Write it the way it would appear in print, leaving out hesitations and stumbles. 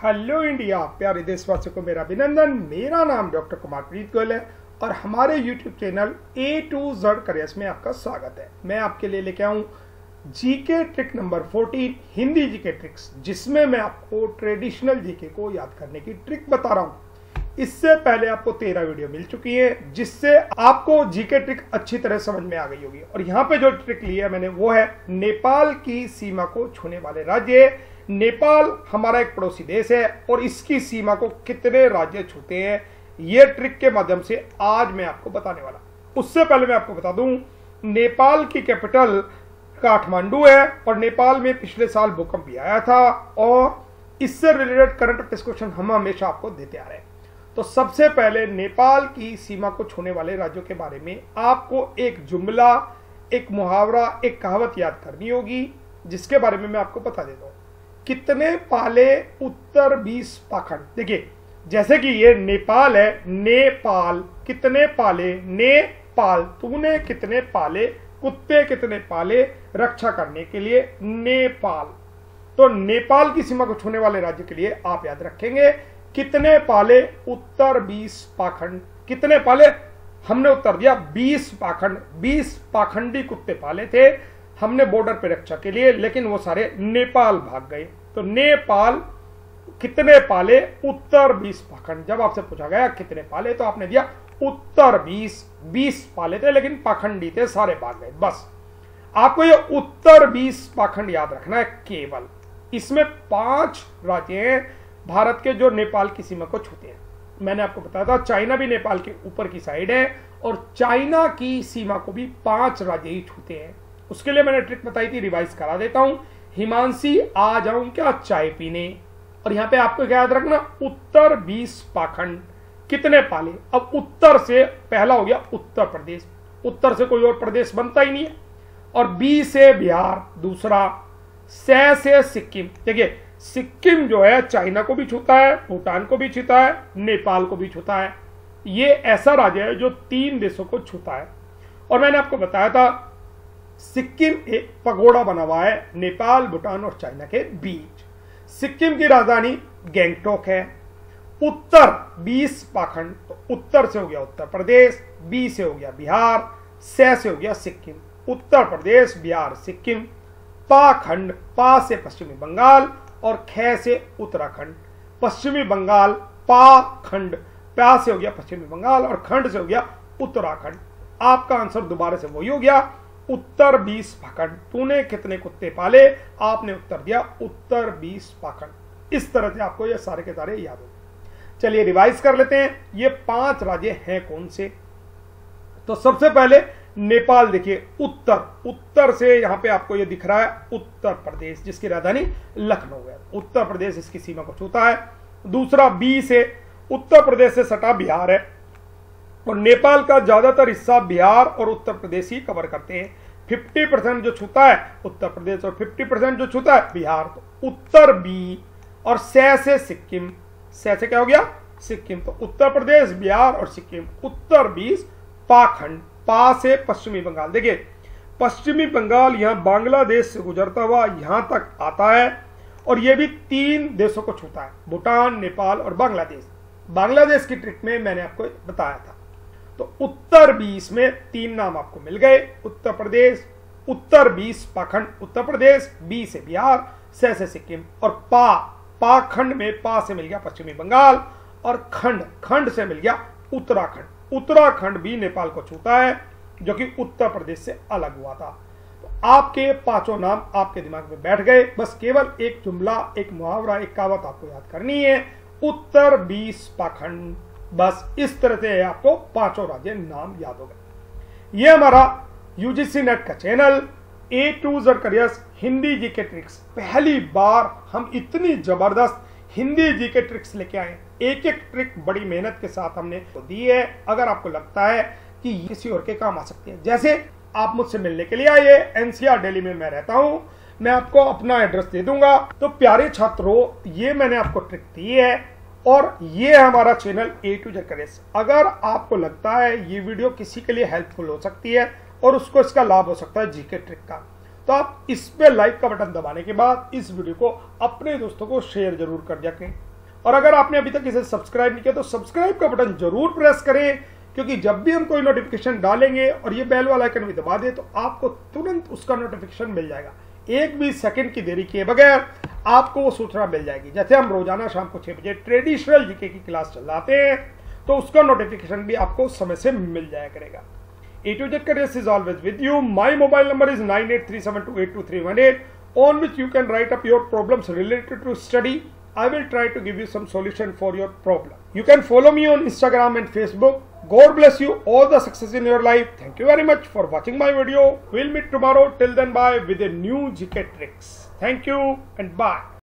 Hello India, प्यारे देशवासियों को मेरा अभिनंदन। मेरा नाम डॉक्टर कुमार प्रीत गोयल है और हमारे YouTube channel A to Z careers में आपका स्वागत है। मैं आपके लिए लेके आऊं GK trick number 14 Hindi GK tricks, जिसमें मैं आपको ट्रेडिशनल जीके को याद करने की ट्रिक बता रहा हूं। इससे पहले आपको 13 वीडियो मिल चुकी है, जिससे आपको जीके ट्रिक अच्छी तरह समझ में आ गई होगी। और यहाँ पे जो ट्रिक ली है मैंने वो है नेपाल की सीमा को छूने वाले राज्य। नेपाल हमारा एक पड़ोसी देश है और इसकी सीमा को कितने राज्य छूते हैं, ये ट्रिक के माध्यम से आज मैं आपको बताने वाला। उससे पहले मैं आपको बता दूं, नेपाल की कैपिटल काठमांडू है और नेपाल में पिछले साल भूकंप भी आया था और इससे रिलेटेड करंट अफेयर्स क्वेश्चन हम हमेशा आपको देते आ रहे हैं। तो सबसे पहले नेपाल की सीमा को छूने वाले राज्यों के बारे में आपको एक जुमला, एक मुहावरा, एक कहावत याद करनी होगी, जिसके बारे में मैं आपको बता देता हूं। कितने पाले उत्तर 20 पाखंड। देखिए, जैसे कि ये नेपाल है, नेपाल, कितने पाले, नेपाल, तूने कितने पाले, कुत्ते कितने पाले रक्षा करने के लिए, नेपाल। तो नेपाल की सीमा को छूने वाले राज्य के लिए आप याद रखेंगे कितने पाले उत्तर 20 पाखंड। कितने पाले, हमने उत्तर दिया 20 पाखंड। 20 पाखंडी कुत्ते पाले थे हमने बॉर्डर पे रक्षा के लिए, लेकिन वो सारे नेपाल भाग गए। तो नेपाल कितने पाले उत्तर 20 पाखंड। जब आपसे पूछा गया कितने पाले तो आपने दिया उत्तर 20 पाले थे, लेकिन पाखंडी थे, सारे भाग गए। बस आपको ये उत्तर 20 पाखंड याद रखना है केवल। इसमें 5 राज्य हैं भारत के जो नेपाल की सीमा को छूते हैं। मैंने आपको बताया था चाइना भी नेपाल के ऊपर की साइड है और चाइना की सीमा को भी 5 राज्य ही छूते हैं। उसके लिए मैंने ट्रिक बताई थी, रिवाइज करा देता हूं। हिमांशी, आ जाऊं क्या चाय पीने। और यहां पे आपको क्या याद रखना, उत्तर 20 पाखंड कितने पाले। अब उत्तर से पहला हो गया उत्तर प्रदेश, उत्तर से कोई और प्रदेश बनता ही नहीं है। और बी से बिहार दूसरा, से सिक्किम। देखिए, सिक्किम जो है चाइना को भी छूता है, भूटान को भी छूता है, नेपाल को भी छूता है। ये ऐसा राज्य है जो 3 देशों को छूता है। और मैंने आपको बताया था सिक्किम एक पगोड़ा बना हुआ है नेपाल, भूटान और चाइना के बीच। सिक्किम की राजधानी गैंगटॉक है। उत्तर 20 पाखंड, तो उत्तर से हो गया उत्तर प्रदेश, बी से हो गया बिहार, से हो गया सिक्किम। उत्तर प्रदेश, बिहार, सिक्किम। पाखंड, पा से पश्चिमी बंगाल और ख से उत्तराखंड। पश्चिमी बंगाल, पाखंड, पा से हो गया पश्चिमी बंगाल और खंड से हो गया उत्तराखंड। आपका आंसर दोबारा से वही हो गया उत्तर 20 पाखंड। तूने कितने कुत्ते पाले, आपने उत्तर दिया उत्तर 20 पाखंड। इस तरह से आपको ये सारे के सारे याद हो। चलिए रिवाइज कर लेते हैं, ये 5 राज्य हैं कौन से। तो सबसे पहले नेपाल, देखिए उत्तर से यहां पे आपको ये दिख रहा है उत्तर प्रदेश, जिसकी राजधानी लखनऊ है। उत्तर प्रदेश इसकी सीमा को छूता है। दूसरा, बी से उत्तर प्रदेश से सटा बिहार है और नेपाल का ज्यादातर हिस्सा बिहार और उत्तर प्रदेश ही कवर करते हैं। 50% जो छूता है उत्तर प्रदेश और 50% जो छूता है बिहार। तो उत्तर बी। और से सिक्किम, से क्या हो गया सिक्किम। तो उत्तर प्रदेश, बिहार और सिक्किम। उत्तर 20 पाखंड। पा से पश्चिमी बंगाल। देखिए, पश्चिमी बंगाल यहां बांग्लादेश से गुजरता हुआ यहां तक आता है और यह भी 3 देशों को छूता है, भूटान, नेपाल और बांग्लादेश। बांग्लादेश की ट्रिक में मैंने आपको बताया था। तो उत्तर 20 में 3 नाम आपको मिल गए, उत्तर प्रदेश, उत्तर 20 पाखंड उत्तर प्रदेश, बी से बिहार, से सिक्किम। और पाखंड में पा से मिल गया पश्चिमी बंगाल और खंड से मिल गया उत्तराखंड। उत्तराखंड भी नेपाल को छूता है, जो कि उत्तर प्रदेश से अलग हुआ था। तो आपके 5 नाम आपके दिमाग में बैठ गए। बस केवल एक जुमला, एक मुहावरा, एक कहावत आपको याद करनी है, उत्तर 20 पाखंड। बस इस तरह से आपको 5 राज्य नाम याद हो गए। ये हमारा यूजीसी नेट का channel A to Z careers Hindi GK tricks. पहली बार हम इतनी जबरदस्त हिंदी जीके ट्रिक्स लेके आए। एक एक ट्रिक बड़ी मेहनत के साथ हमने तो दी है। अगर आपको लगता है कि किसी और के काम आ सकती है, जैसे आप मुझसे मिलने के लिए आइए, NCR दिल्ली में मैं रहता हूं, मैं आपको अपना एड्रेस दे दूंगा। तो प्यारे छात्रों, ये मैंने आपको ट्रिक दी है और ये हमारा channel A to Z careers. अगर आपको लगता है ये वीडियो किसी के लिए हेल्पफुल हो सकती है और उसको इसका लाभ हो सकता है जीके ट्रिक का, तो आप इस पे लाइक का बटन दबाने के बाद इस वीडियो को अपने दोस्तों को शेयर जरूर कर दें। और अगर आपने अभी तक इसे सब्सक्राइब नहीं किया तो सब्सक्राइब का बटन जरूर प्रेस करें, क्योंकि जब भी हम कोई नोटिफिकेशन डालेंगे और ये बेल वाला आइकन भी दबा दें तो आपको तुरंत उसका नोटिफिकेशन मिल जाएगा। एक भी सेकंड की देरी किए बगैर आपको वो सूचना मिल जाएगी। जैसे हम रोजाना शाम को 6 बजे ट्रेडिशनल जीके की क्लास चलाते हैं तो उसका नोटिफिकेशन भी आपको समय से मिल जाया करेगा। A to Z Careers is always with you. My mobile number is 9837282318, on which you can write up your problems related to study. I will try to give you some solution for your problem. You can follow me on Instagram and Facebook. God bless you. All the success in your life. Thank you very much for watching my video. We'll meet tomorrow. Till then, bye with a new GK tricks. Thank you and bye.